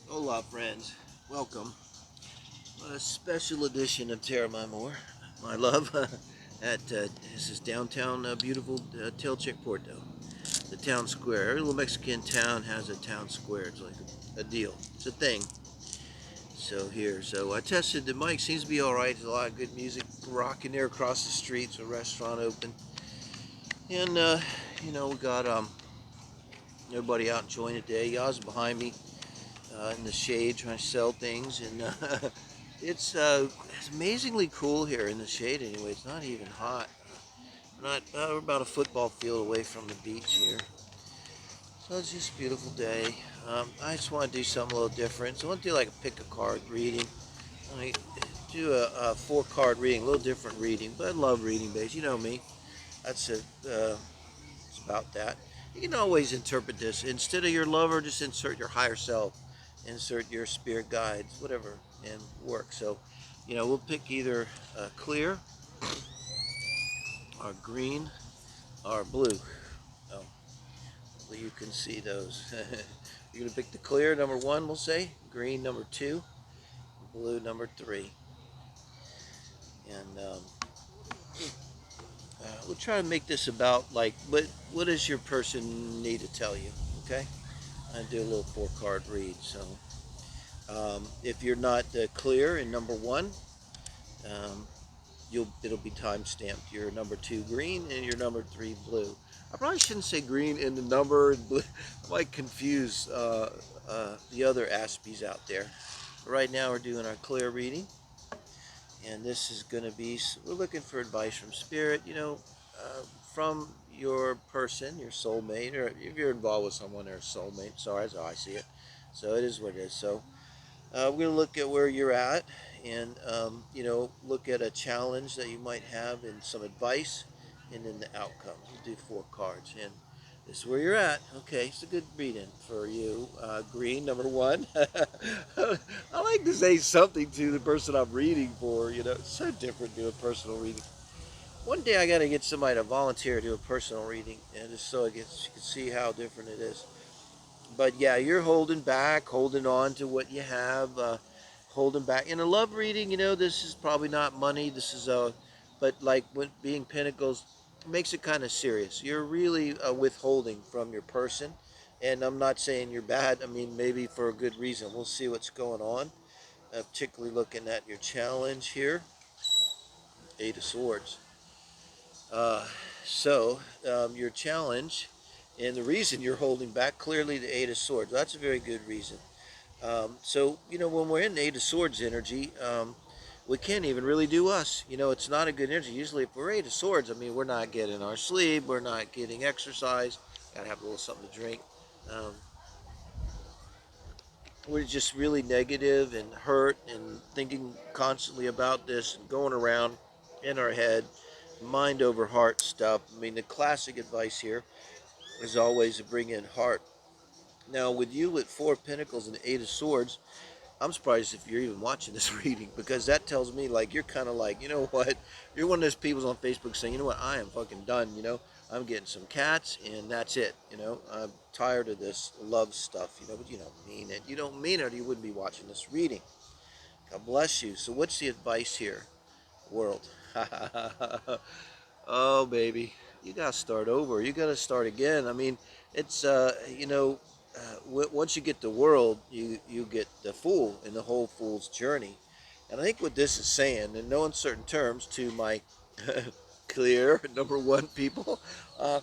Hola, friends. Welcome. A special edition of Terra My More, my love, this is downtown beautiful Telchac Puerto, the town square. Every little Mexican town has a town square. It's like a deal. It's a thing. So I tested the mic. Seems to be all right. There's a lot of good music rocking there across the street. It's a restaurant open, and we got everybody out enjoying it today. Yaz behind me in the shade trying to sell things, and it's amazingly cool here in the shade. Anyway, it's not even hot. We're about a football field away from the beach here, so it's just a beautiful day. I just want to do something a little different. So I want to do like a pick a card reading. I do a 4 card reading, a little different reading, but I love reading base. You know me. That's it. It's about that. You can always interpret this. Instead of your lover, just insert your higher self, insert your spirit guides, whatever, and work. So, we'll pick either clear or green or blue. Oh, you can see those. You're going to pick the clear, number 1, we'll say, green, number 2, blue, number 3. And we'll try to make this about, like, what does your person need to tell you, okay? I do a little 4 card read. So if you're not clear in number 1, um, it'll be time stamped. Your number 2 green and your number 3 blue. I probably shouldn't say green in the number and blue. I might confuse the other Aspies out there. But right now we're doing our clear reading, and this is going to be, we're looking for advice from spirit. From your person, your soulmate, or if you're involved with someone, they're a soulmate. Sorry, that's how I see it. So it is what it is. So we're going to look at where you're at, and look at a challenge that you might have and some advice, and then the outcome. We'll do 4 cards, and this is where you're at. Okay, it's a good reading for you. Green, number 1. I like to say something to the person I'm reading for. It's so different to do a personal reading. One day I got to get somebody to volunteer to do a personal reading, and just so you can see how different it is. But yeah, you're holding back, holding on to what you have, holding back. In a love reading, this is probably not money. This is but like when being Pentacles makes it kind of serious. You're really withholding from your person, and I'm not saying you're bad. I mean, maybe for a good reason. We'll see what's going on. Particularly looking at your challenge here, 8 of Swords. Uh, so your challenge, and the reason you're holding back, clearly the 8 of Swords. That's a very good reason. When we're in the 8 of Swords energy, we can't even really do us. It's not a good energy. Usually, if we're 8 of Swords, I mean, we're not getting our sleep, we're not getting exercise. Gotta have a little something to drink. Um, we're just really negative and hurt and thinking constantly about this and going around in our head, mind over heart stuff. I mean, the classic advice here is always to bring in heart. Now, with you with 4 of Pentacles and the 8 of Swords, I'm surprised if you're even watching this reading, because that tells me like you're kind of like, you know what, you're one of those people on Facebook saying, you know what, I am fucking done. I'm getting some cats and that's it. I'm tired of this love stuff. But you don't mean it. You don't mean it, or you wouldn't be watching this reading. God bless you. So what's the advice here, world? Oh baby, you gotta start over. You gotta start again. I mean, it's once you get the world, you get the fool in the whole fool's journey. And I think what this is saying, in no uncertain terms, to my clear number 1 people, uh,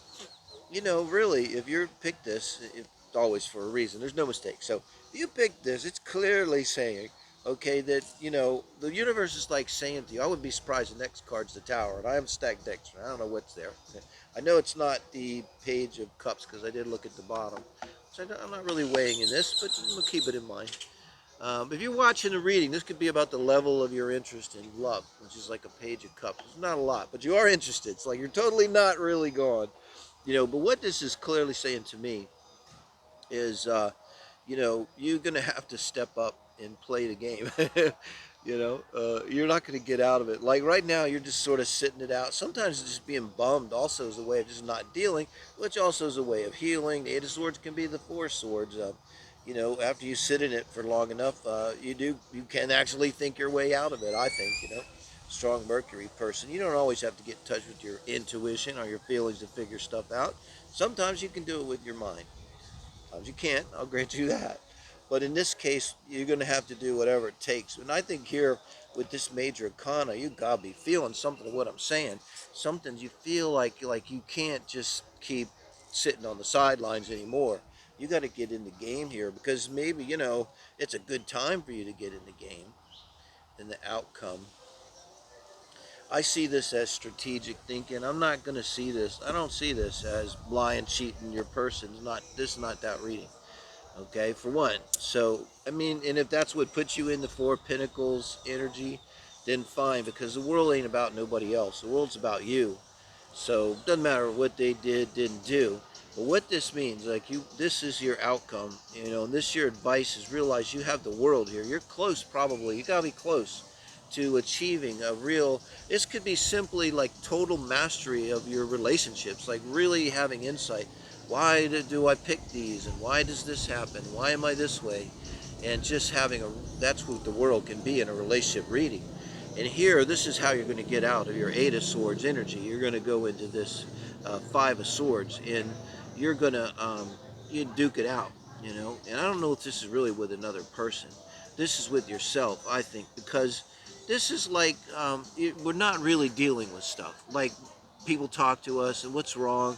really, if you pick this, it's always for a reason. There's no mistake. So if you pick this, it's clearly saying, okay, that, the universe is like saying to you, I would be surprised the next card's the Tower, and I am stacked decks. I don't know what's there. I know it's not the Page of Cups, because I did look at the bottom. So I'm not really weighing in this, but we'll keep it in mind. If you're watching a reading, this could be about the level of your interest in love, which is like a Page of Cups. It's not a lot, but you are interested. It's like you're totally not really gone. But what this is clearly saying to me is, you're going to have to step up and play the game. You're not going to get out of it. Like right now, you're just sort of sitting it out. Sometimes just being bummed also is a way of just not dealing, which also is a way of healing. The 8 of Swords can be the 4 of Swords. after you sit in it for long enough, you can actually think your way out of it. I think, strong Mercury person. You don't always have to get in touch with your intuition or your feelings to figure stuff out. Sometimes you can do it with your mind. Sometimes you can't. I'll grant you that. But in this case, you're going to have to do whatever it takes. And I think here with this major arcana, you gotta be feeling something of what I'm saying. Something you feel like you can't just keep sitting on the sidelines anymore. You got to get in the game here because maybe it's a good time for you to get in the game and the outcome. I see this as strategic thinking. I'm not going to see this. I don't see this as lying, cheating your person. This is not that reading. Okay, for one. So, I mean, and if that's what puts you in the Four of Pentacles energy, then fine, because the world ain't about nobody else. The world's about you. So, it doesn't matter what they didn't do. But what this means, like this is your outcome, and this your advice is realize you have the world here. You're close, probably. You gotta be close to achieving a real. This could be simply like total mastery of your relationships, like really having insight. Why do I pick these, and why does this happen? Why am I this way? And just having a. That's what the world can be in a relationship reading. And here, this is how you're going to get out of your Eight of Swords energy. You're going to go into this Five of Swords, and you're going to you duke it out, And I don't know if this is really with another person. This is with yourself, I think, because this is like we're not really dealing with stuff. Like people talk to us, and what's wrong?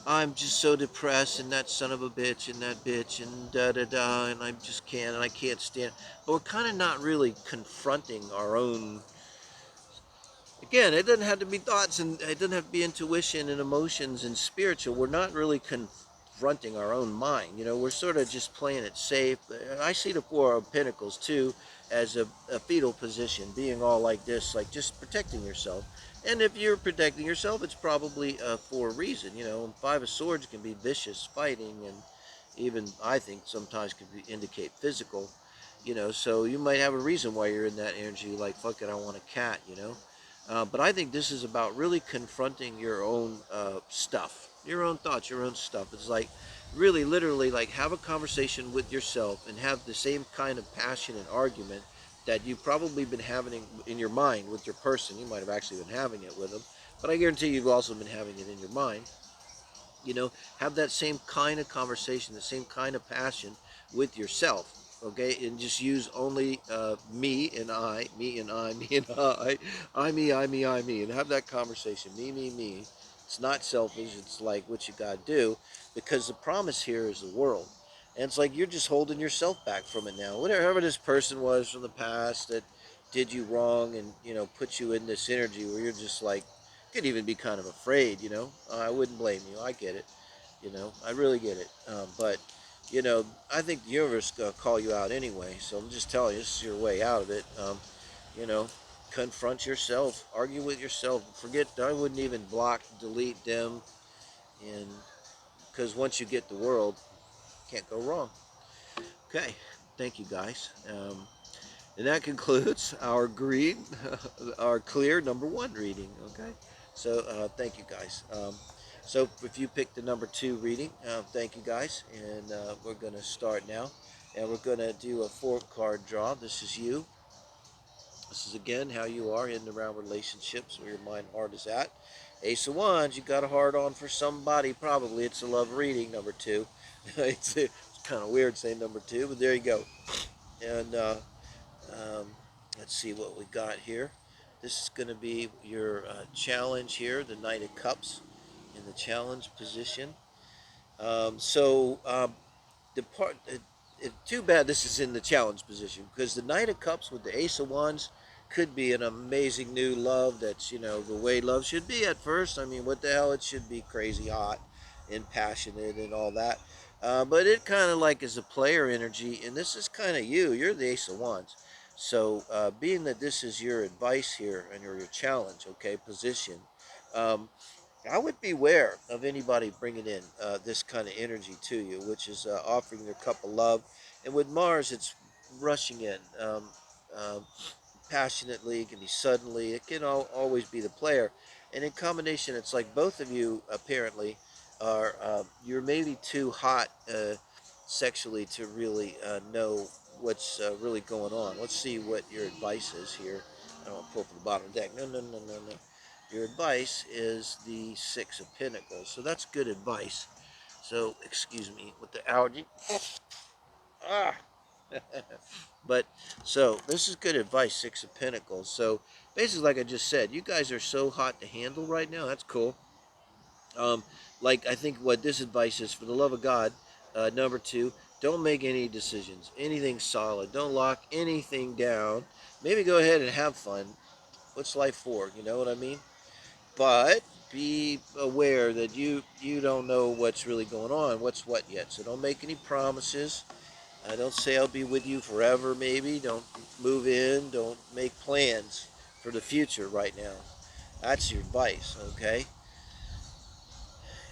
I'm just so depressed, and that son of a bitch, and that bitch, and da da da, and I just can't, and I can't stand. But we're kind of not really confronting our own. Again, it doesn't have to be thoughts, and it doesn't have to be intuition and emotions and spiritual. We're not really confronting our own mind. We're sort of just playing it safe. I see the Four of Pentacles too as a fetal position, being all like this, like just protecting yourself. And if you're protecting yourself, it's probably for a reason. Five of Swords can be vicious fighting, and even I think sometimes can indicate physical. So you might have a reason why you're in that energy. Like fuck it, I want a cat. But I think this is about really confronting your own stuff, your own thoughts, your own stuff. It's like really, literally, like have a conversation with yourself and have the same kind of passion and argument that you've probably been having in your mind with your person. You might have actually been having it with them, but I guarantee you've also been having it in your mind. Have that same kind of conversation, the same kind of passion with yourself. Okay, and just use only me and I, me and I, me and I, me, I, me, I, me, and have that conversation. Me, me. It's not selfish. It's like what you gotta do, because the promise here is the world, and it's like you're just holding yourself back from it now. Whatever this person was from the past that did you wrong, and put you in this energy where you're just like could even be kind of afraid. I wouldn't blame you. I get it. I really get it. But I think the universe is gonna call you out anyway. So I'm just telling you, this is your way out of it. You know, confront yourself, argue with yourself. Forget. I wouldn't even block, delete them, and because once you get the world, can't go wrong. Okay, thank you guys. And that concludes our greed, our clear number one reading. Okay, so thank you guys. So if you picked the number two reading, thank you guys, and we're going to start now, and we're going to do a 4 card draw. This is you. This is again how you are in and around relationships, where your mind heart is at. Ace of Wands, you got a heart on for somebody. Probably it's a love reading. Number two. It's kind of weird saying number two, but there you go. And um, let's see what we got here. This is going to be your challenge here, the Knight of Cups in the challenge position. The part, too bad this is in the challenge position, because the Knight of Cups with the Ace of Wands could be an amazing new love that's, the way love should be at first. I mean, what the hell? It should be crazy hot and passionate and all that. But it kind of like is a player energy, and this is kind of you. You're the Ace of Wands. So, being that this is your advice here and your challenge, okay, position, um, I would beware of anybody bringing in this kind of energy to you, which is offering their cup of love. And with Mars, it's rushing in um, passionately. It can be suddenly. It can always be the player. And in combination, it's like both of you apparently are you're maybe too hot. sexually to really know what's really going on. Let's see what your advice is here. I don't want to pull from the bottom of the deck. No, no, no, no, no. Your advice is the Six of Pentacles. So that's good advice. So, excuse me with the allergy. Ah. But so this is good advice, Six of Pentacles. So basically, like I just said, you guys are so hot to handle right now. That's cool. Um, like I think what this advice is, for the love of God, number two, don't make any decisions, anything solid. Don't lock anything down. Maybe go ahead and have fun. What's life for? You know what I mean? But be aware that you don't know what's really going on, what's what yet. So don't make any promises. Don't say I'll be with you forever. Maybe don't move in. Don't make plans for the future right now. That's your advice, okay?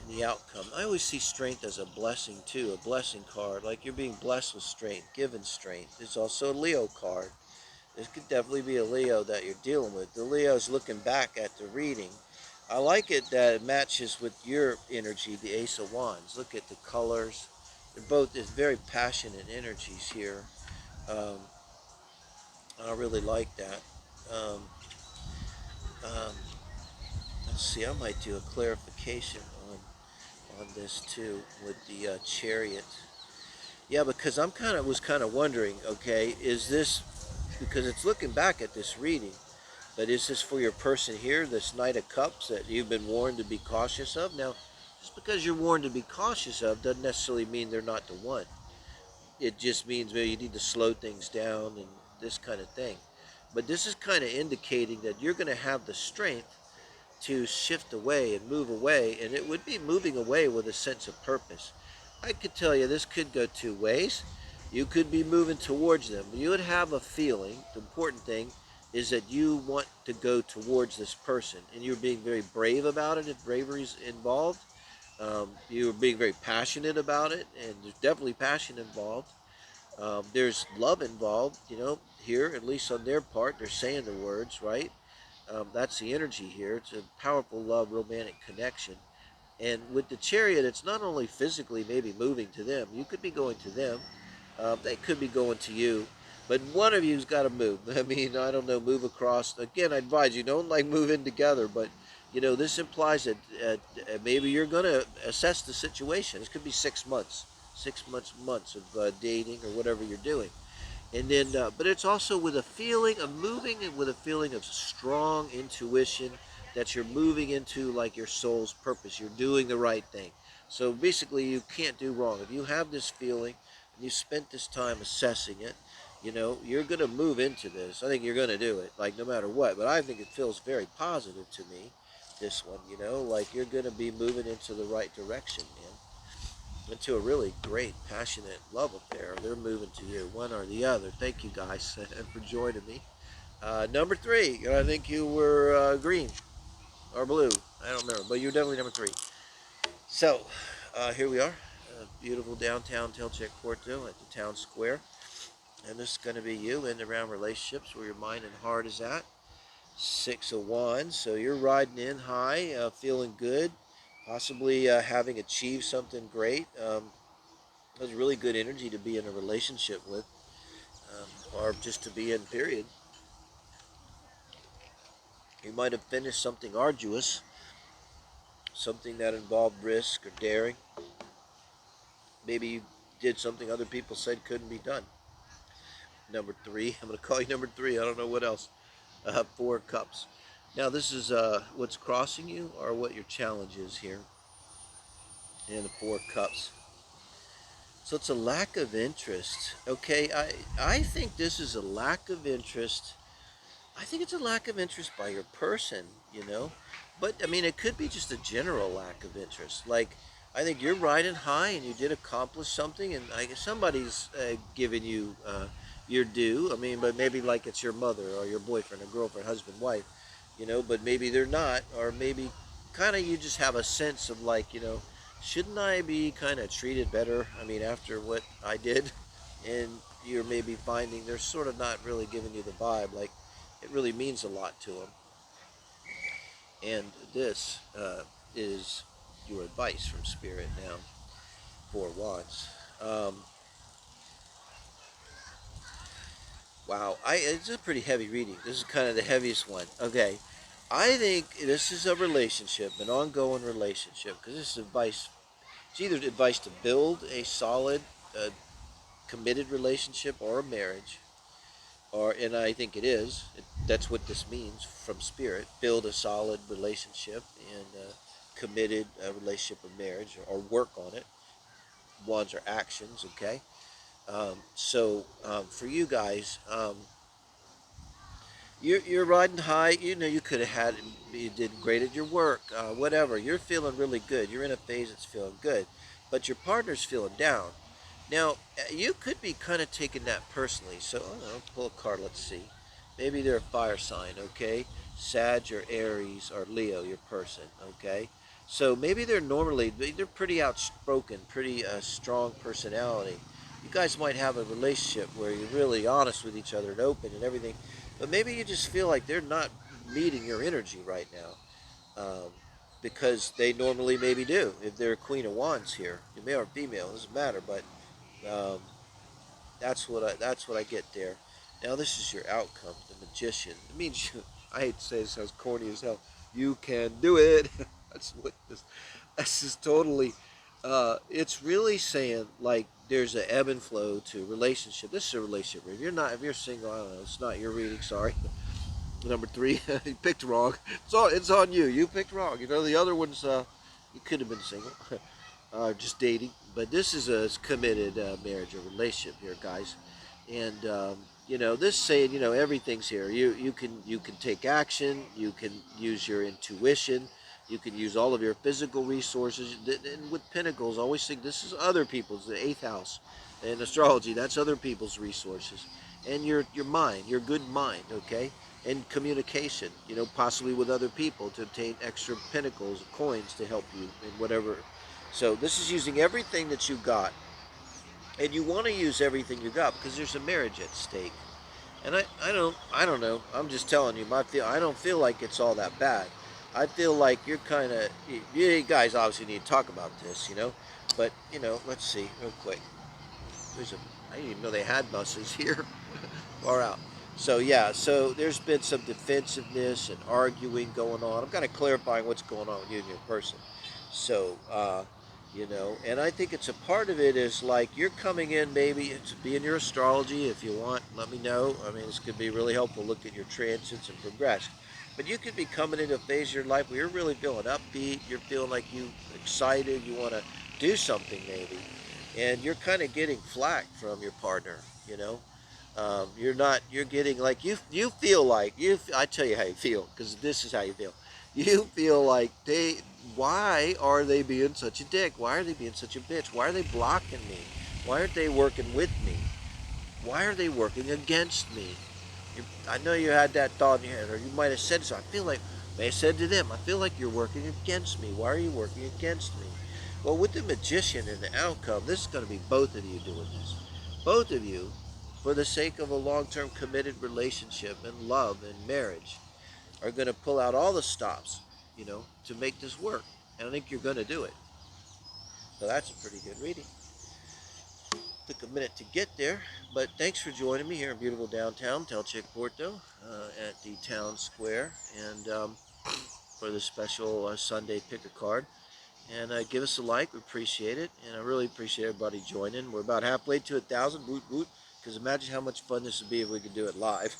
And the outcome. I always see strength as a blessing too, a blessing card. Like you're being blessed with strength, given strength. It's also a Leo card. This could definitely be a Leo that you're dealing with. The Leo's looking back at the reading. I like it that it matches with your energy, the Ace of Wands. Look at the colors. They're both it's very passionate energies here. Um, I really like that. Um, um, let's see. I might do a clarification on this too with the Chariot. Yeah, because I'm kind of wondering. Okay, is this because it's looking back at this reading? But is this for your person here, this Knight of Cups that you've been warned to be cautious of? Now, just because you're warned to be cautious of doesn't necessarily mean they're not the one. It just means maybe you need to slow things down and this kind of thing. But this is kind of indicating that you're going to have the strength to shift away and move away, and it would be moving away with a sense of purpose. I could tell you this could go two ways. You could be moving towards them. You would have a feeling. The important thing is that you want to go towards this person, and you're being very brave about it if bravery is involved. You're being very passionate about it, and there's definitely passion involved. There's love involved, here, at least on their part. They're saying the words, right? That's the energy here. It's a powerful love, romantic connection. And with the Chariot, it's not only physically maybe moving to them. You could be going to them. They could be going to you. But one of you's got to move. I mean, I don't know, move across. Again, I advise you don't like move in together, but this implies that maybe you're going to assess the situation. This could be 6 months, 6 months of dating or whatever you're doing. And then, but it's also with a feeling of moving and with a feeling of strong intuition that you're moving into like your soul's purpose. You're doing the right thing. So basically, you can't do wrong. If you have this feeling and you spent this time assessing it, you're going to move into this. I think you're going to do it, like no matter what. But I think it feels very positive to me, this one, like you're going to be moving into the right direction, man, into a really great, passionate love affair. They're moving to you, one or the other. Thank you guys for joining me. Number three, I think you were green or blue. I don't remember, but you're definitely number three. So here we are, beautiful downtown Telchac Puerto at the town square. And this is going to be you in and around relationships where your mind and heart is at. Six of Wands. So you're riding in high, feeling good, possibly having achieved something great. That's really good energy to be in a relationship with, or just to be in, period. You might have finished something arduous, something that involved risk or daring. Maybe you did something other people said couldn't be done. Number three, I'm going to call you number three. I don't know what else. Four Cups. Now, this is what's crossing you or what your challenge is here in the Four Cups. So it's a lack of interest. Okay, I think this is a lack of interest. I think it's a lack of interest by your person. But I mean, it could be just a general lack of interest. Like, I think you're riding high and you did accomplish something, and I guess somebody's giving you your due. I mean, but maybe like it's your mother or your boyfriend or girlfriend, husband, wife, but maybe they're not, or maybe kind of you just have a sense of like, shouldn't I be kind of treated better? I mean, after what I did, and you're maybe finding they're sort of not really giving you the vibe, like it really means a lot to them. And this is your advice from Spirit now, Four Wands. Um, wow, it's a pretty heavy reading. This is kind of the heaviest one. Okay, I think this is a relationship, an ongoing relationship, because this is advice. It's either advice to build a solid, uh, committed relationship or a marriage, or and I think it is. That's what this means from spirit. Build a solid relationship and committed relationship of marriage, or work on it. Ones are actions. Okay. For you guys, you're riding high. You know you could have had you did great at your work, whatever. You're feeling really good. You're in a phase that's feeling good, but your partner's feeling down. Now you could be kind of taking that personally. So I don't know, pull a card. Let's see. Maybe they're a fire sign. Okay, Sag or Aries or Leo, your person. Okay. So maybe they're pretty outspoken, pretty strong personality. You guys might have a relationship where you're really honest with each other and open and everything, but maybe you just feel like they're not meeting your energy right now, because they normally maybe do. If they're a Queen of Wands here, male or female, it doesn't matter. But um, that's what I get there. Now this is your outcome, the Magician. It means you. I hate to say this, sounds corny as hell. You can do it. That's what this. This is totally. It's really saying like there's an ebb and flow to relationship. This is a relationship. If you're single, I don't know. It's not your reading. Sorry. Number three, you picked wrong. It's on you. You picked wrong. You know the other ones. You could have been single, just dating. But this is a committed marriage or relationship here, guys. And this saying, everything's here. You can take action. You can use your intuition. You can use all of your physical resources. And with Pentacles, I always think this is other people's. The eighth house, in astrology, that's other people's resources. And your mind, your good mind, okay, and communication. Possibly with other people to obtain extra pentacles, coins to help you in whatever. So this is using everything that you got, and you want to use everything you got because there's a marriage at stake. And I don't know. I'm just telling you, I don't feel like it's all that bad. I feel like you're kind of, you guys obviously need to talk about this. But let's see real quick. There's a, I didn't even know they had buses here. Far out. So yeah, so there's been some defensiveness and arguing going on. I'm kind of clarifying what's going on with you and your person. So and I think it's a part of it is like you're coming in maybe to be in your astrology if you want. Let me know. I mean, this could be really helpful. Look at your transits and progress. But you could be coming into a phase of your life where you're really feeling upbeat. You're feeling like you excited. You want to do something maybe, and you're kind of getting flack from your partner. You know, you're not. You're getting like you feel like you. I tell you how you feel because this is how you feel. You feel like they. Why are they being such a dick? Why are they being such a bitch? Why are they blocking me? Why aren't they working with me? Why are they working against me? I know you had that thought in your head, or you might have said so. I feel like may have said to them, I feel like you're working against me. Why are you working against me? Well, with the Magician and the outcome, this is going to be both of you doing this. Both of you, for the sake of a long-term committed relationship and love and marriage, are going to pull out all the stops, to make this work. And I think you're going to do it. So that's a pretty good reading. Took a minute to get there, but thanks for joining me here in beautiful downtown Telchac Puerto, at the town square, and for the special Sunday pick a card. And give us a like, we appreciate it, and I really appreciate everybody joining. We're about halfway to 1,000, woot woot, because imagine how much fun this would be if we could do it live.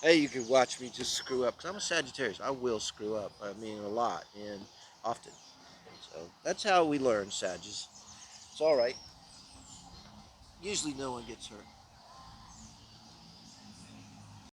Hey, you can watch me just screw up, because I'm a Sagittarius. I will screw up, I mean a lot, and often. So that's how we learn, Sagittarius. It's all right. Usually no one gets hurt.